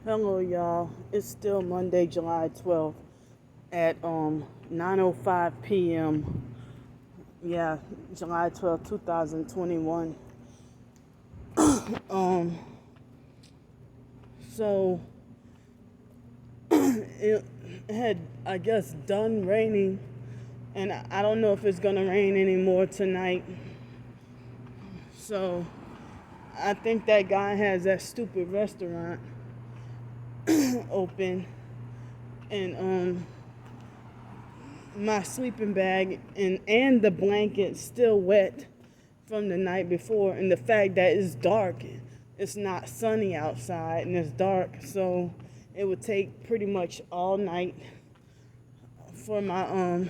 Hello, y'all. It's still Monday, July 12th at 9:05 p.m. Yeah, July 12th, 2021. Um, so it had, I guess, done raining, and I don't know if it's gonna rain anymore tonight. So I think that guy has that stupid restaurant open, and my sleeping bag and the blanket still wet from the night before, and the fact that it's dark, it's not sunny outside and it's dark, so it would take pretty much all night for my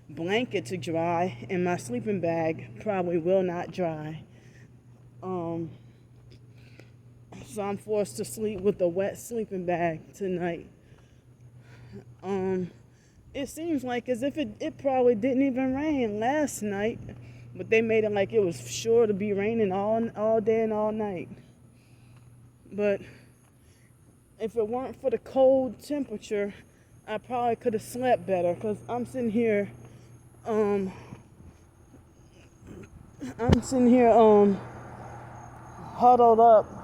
blanket to dry, and my sleeping bag probably will not dry. um so I'm forced to sleep with a wet sleeping bag tonight. um It seems like as if it probably didn't even rain last night, but they made it like it was sure to be raining all day and all night. But if it weren't for the cold temperature, I probably could have slept better, because um I'm sitting here huddled up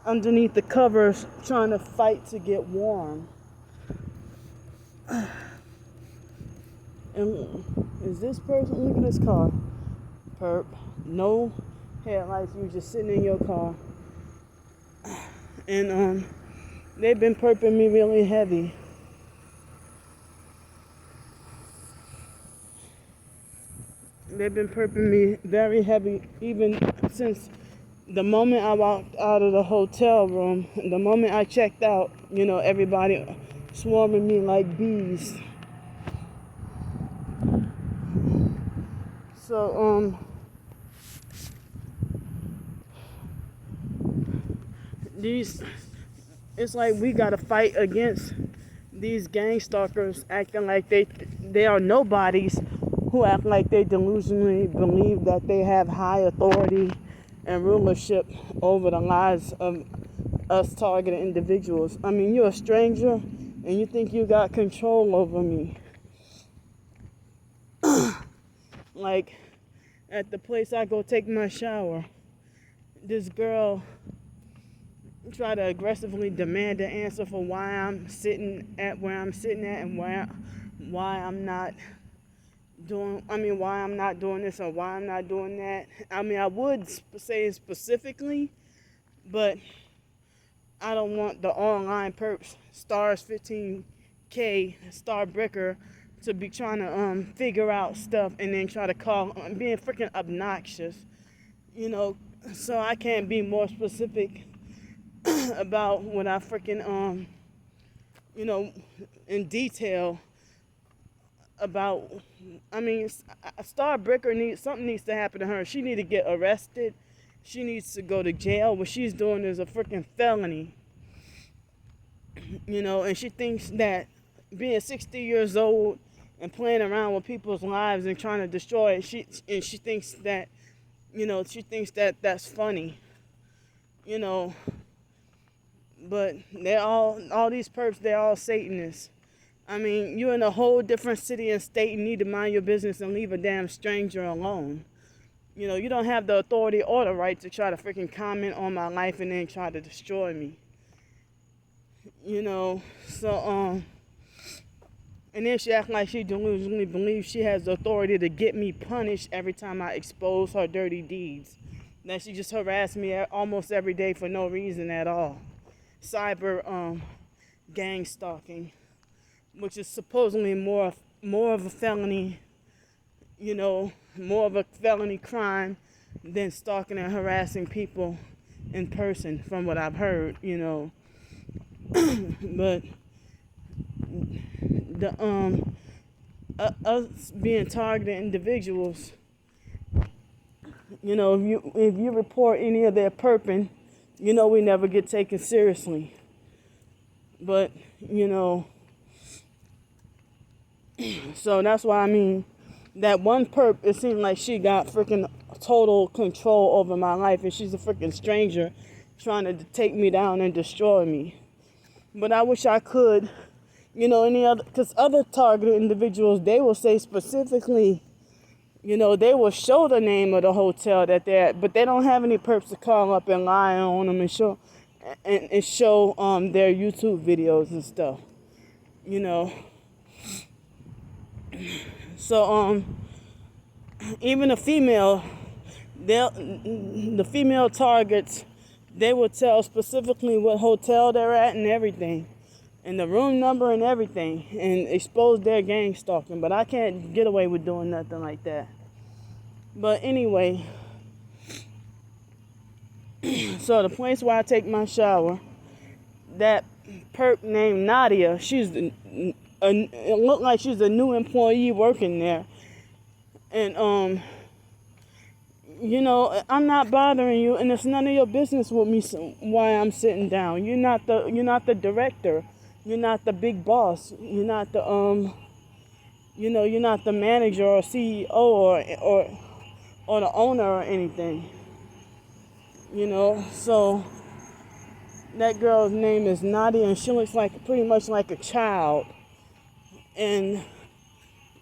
underneath the covers trying to fight to get warm. And is this person, look at this car, perp, no headlights, you just sitting in your car. And they've been perping me really heavy. They've been perping me very heavy even since the moment I walked out of the hotel room. The moment I checked out, everybody swarming me like bees. So these it's like we gotta fight against these gang stalkers acting like they are nobodies, who act like they delusionally believe that they have high authority and rulership over the lives of us targeted individuals. I mean, you're a stranger and you think you got control over me. Like at the place I go take my shower, this girl try to aggressively demand an answer for why I'm sitting at where I'm sitting at, and why I'm not why I'm not doing this or why I'm not doing that. I mean, I would say specifically, but I don't want the online perps, stars 15K, star bricker, to be trying to figure out stuff and then try to call, being freaking obnoxious, so I can't be more specific about what I freaking in detail about. I mean, Star Bricker needs to happen to her. She need to get arrested. She needs to go to jail. What she's doing is a freaking felony. And she thinks that being 60 years old and playing around with people's lives and trying to destroy it, she thinks that, that's funny. But they're all these perps, they're all Satanists. I mean, you're in a whole different city and state and need to mind your business and leave a damn stranger alone. You don't have the authority or the right to try to freaking comment on my life and then try to destroy me. So, and then she acts like she delusionally believes she has the authority to get me punished every time I expose her dirty deeds. That she just harassed me almost every day for no reason at all. Cyber gang stalking, which is supposedly more of a felony, more of a felony crime than stalking and harassing people in person, from what I've heard. But the us being targeted individuals, if you report any of their perping, we never get taken seriously. But so that's why, I mean, that one perp, it seemed like she got freaking total control over my life, and she's a freaking stranger. trying to take me down and destroy me. But I wish I could, any other, because other targeted individuals, they will say specifically, they will show the name of the hotel that they're at, but they don't have any purpose to call up and lie on them and show their YouTube videos and stuff, So even the female targets, they will tell specifically what hotel they're at and everything, and the room number and everything, and expose their gang stalking. But I can't get away with doing nothing like that. But anyway, so the place where I take my shower, that perp named Nadia, it looked like she's a new employee working there. And I'm not bothering you, and it's none of your business with me why I'm sitting down. You're not the director. You're not the big boss. You're not the you're not the manager or CEO or the owner or anything. So that girl's name is Nadia, and she looks pretty much like a child. And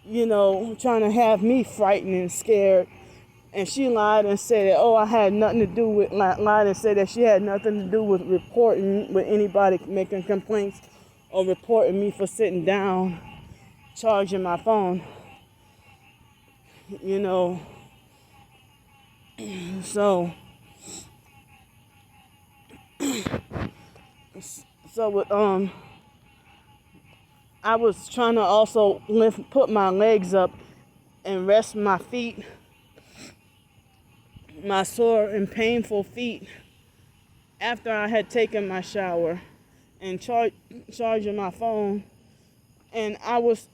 trying to have me frightened and scared. And she lied and said that, I had nothing to do with, lied and said that she had nothing to do with reporting, with anybody making complaints or reporting me for sitting down, charging my phone. So with, I was trying to also put my legs up and rest my feet, my sore and painful feet, after I had taken my shower and charging my phone. And I was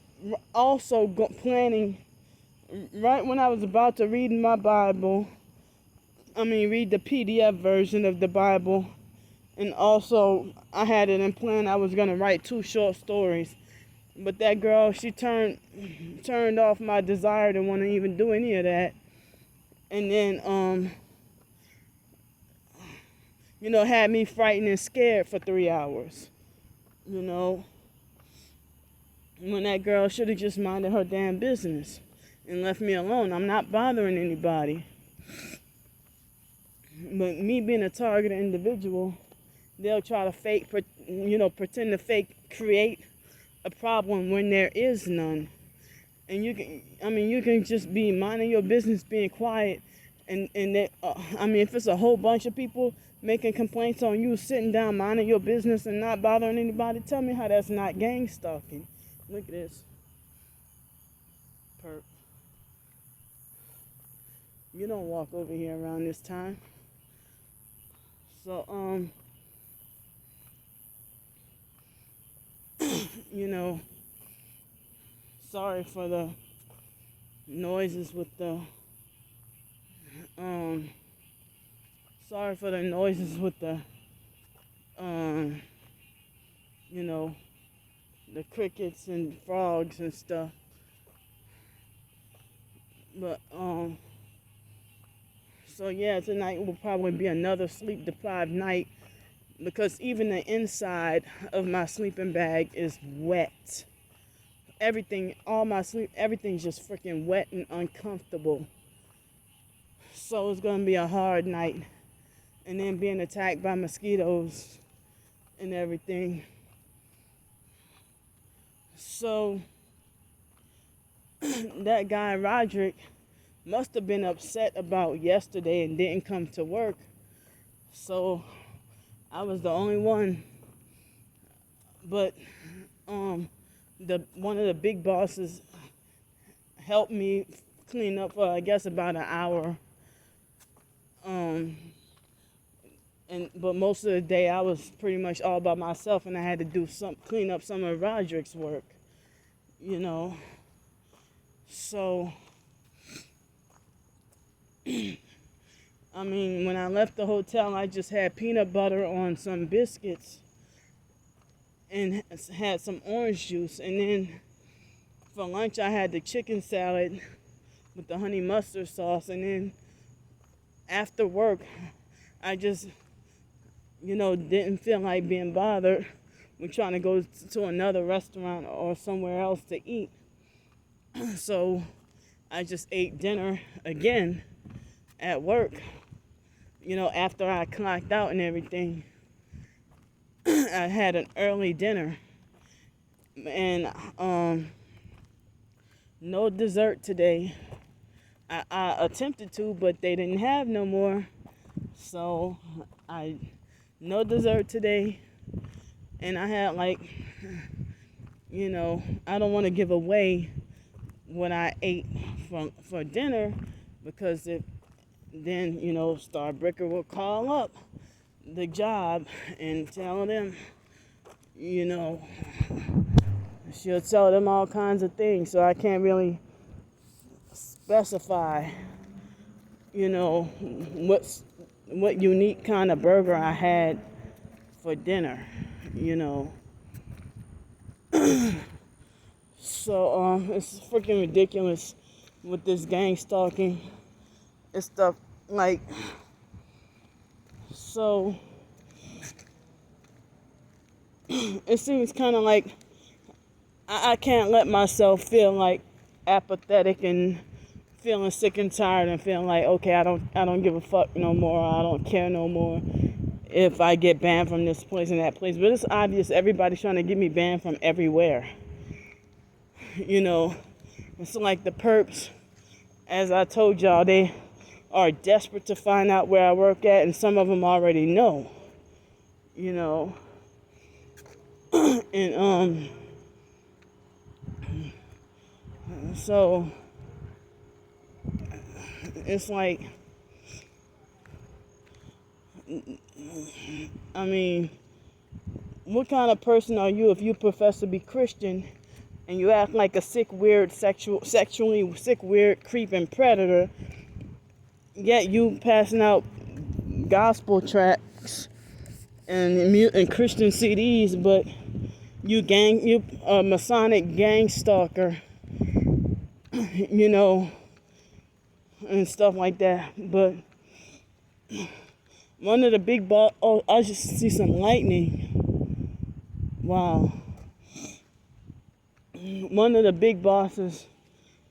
also planning, right when I was about to read my Bible, read the PDF version of the Bible, and also I had it in plan I was going to write 2 short stories. But that girl, she turned off my desire to want to even do any of that. And then, had me frightened and scared for 3 hours. When that girl should have just minded her damn business and left me alone. I'm not bothering anybody. But me being a targeted individual, they'll try to pretend to create a problem when there is none. And you can just be minding your business, being quiet, and that, if it's a whole bunch of people making complaints on you sitting down minding your business and not bothering anybody, tell me how that's not gang stalking. Look at this. Perp. You don't walk over here around this time. So, sorry for the noises with the, the crickets and frogs and stuff. But, so yeah, tonight will probably be another sleep-deprived night, because even the inside of my sleeping bag is wet. Everything's just freaking wet and uncomfortable. So it's gonna be a hard night. And then being attacked by mosquitoes and everything. So that guy Roderick must have been upset about yesterday and didn't come to work. So I was the only one. But one of the big bosses helped me clean up for, I guess, about an hour. But most of the day I was pretty much all by myself, and I had to clean up some of Roderick's work, So, when I left the hotel, I just had peanut butter on some biscuits and had some orange juice. And then for lunch, I had the chicken salad with the honey mustard sauce. And then after work, I just didn't feel like being bothered with trying to go to another restaurant or somewhere else to eat. So I just ate dinner again at work, after I clocked out and everything. I had an early dinner and no dessert today. I attempted to, but they didn't have no more. So no dessert today. And I had I don't want to give away what I ate for dinner, because then Starbricker will call up the job and tell them, she'll tell them all kinds of things. So I can't really specify, what unique kind of burger I had for dinner, So it's freaking ridiculous with this gang stalking and stuff. So it seems kind of like I can't let myself feel like apathetic and feeling sick and tired and feeling like, okay, I don't give a fuck no more. I don't care no more if I get banned from this place and that place. But it's obvious everybody's trying to get me banned from everywhere. It's like the perps, as I told y'all, they are desperate to find out where I work at, and some of them already know. And so it's like, I mean, what kind of person are you if you profess to be Christian and you act like a sick, weird, sexually sick, weird, creeping predator, yet you passing out gospel tracts and Christian CDs, but you a Masonic gang stalker, and stuff like that. But one of the big I just see some lightning. Wow. One of the big bosses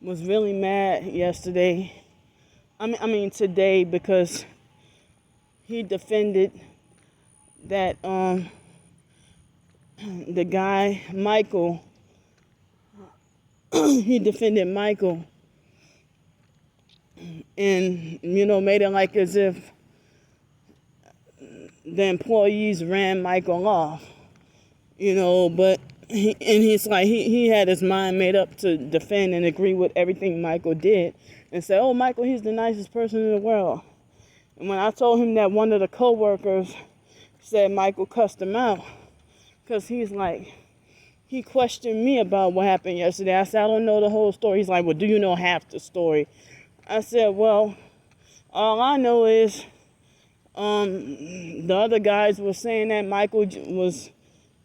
was really mad yesterday. I mean today, because he defended that the guy Michael. He defended Michael and made it like as if the employees ran Michael off, but he's like, he had his mind made up to defend and agree with everything Michael did and say, oh, Michael, he's the nicest person in the world. And when I told him that one of the co-workers said Michael cussed him out, because he questioned me about what happened yesterday. I said, I don't know the whole story. He's like, well, do you know half the story? I said, well, all I know is the other guys were saying that Michael was,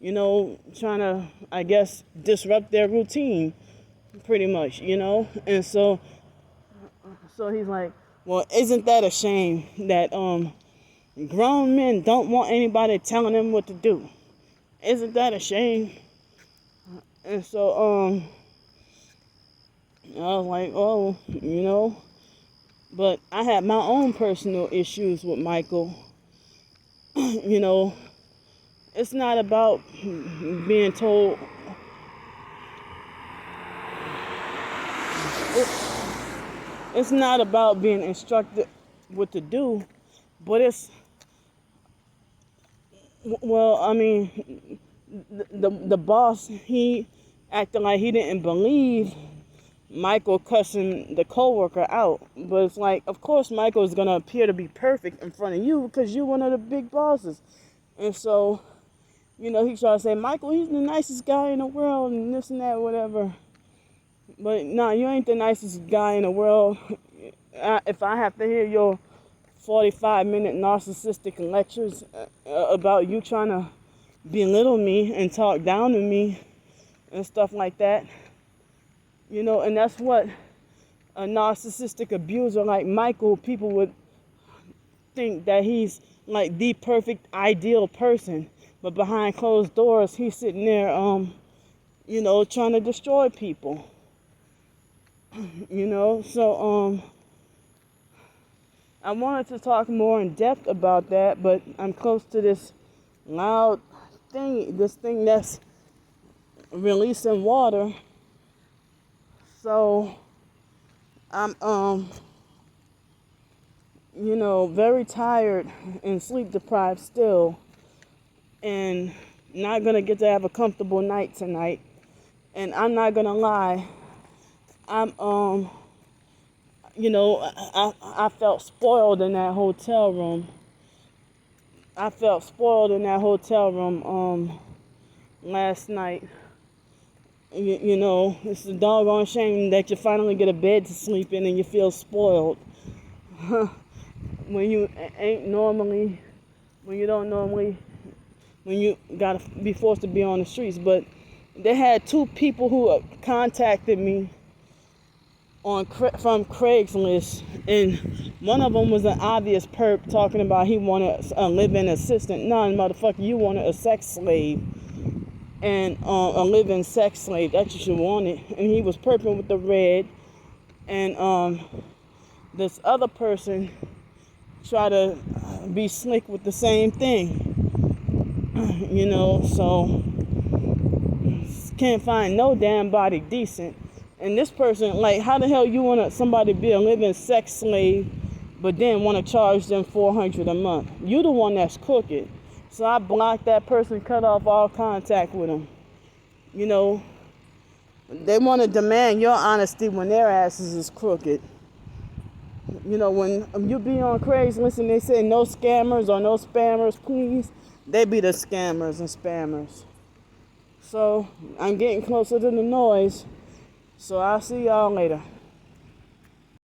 trying to, I guess, disrupt their routine, pretty much, And so he's like, well, isn't that a shame that grown men don't want anybody telling them what to do? Isn't that a shame? And so I was like, oh, but I had my own personal issues with Michael. It's not about being told. It's not about being instructed what to do, but the boss, he acted like he didn't believe Michael cussing the coworker out. But it's like, of course Michael is going to appear to be perfect in front of you because you're one of the big bosses. And so, he tried to say, Michael, he's the nicest guy in the world and this and that, whatever. But no, you ain't the nicest guy in the world. If I have to hear your 45-minute narcissistic lectures about you trying to belittle me and talk down to me and stuff like that, and that's what a narcissistic abuser like Michael, people would think that he's like the perfect ideal person, but behind closed doors he's sitting there trying to destroy people. So I wanted to talk more in depth about that, but I'm close to this loud thing, this thing that's releasing water. So I'm very tired and sleep deprived still, and not gonna get to have a comfortable night tonight. And I'm not gonna lie, I'm I felt spoiled in that hotel room. Last night. It's a doggone shame that you finally get a bed to sleep in and you feel spoiled. when you gotta be forced to be on the streets. But they had two people who contacted me from Craigslist, and one of them was an obvious perp talking about he wanted a live-in assistant. None, motherfucker, you wanted a sex slave, and a live-in sex slave. That's what you wanted. And he was perping with the red, and this other person tried to be slick with the same thing. So can't find no damn body decent. And this person, like, how the hell you want somebody to be a living sex slave, but then want to charge them $400 a month? You the one that's crooked. So I blocked that person, cut off all contact with them. They want to demand your honesty when their asses is crooked. When you be on Craigslist and they say no scammers or no spammers, please, they be the scammers and spammers. So I'm getting closer to the noise. So I'll see y'all later.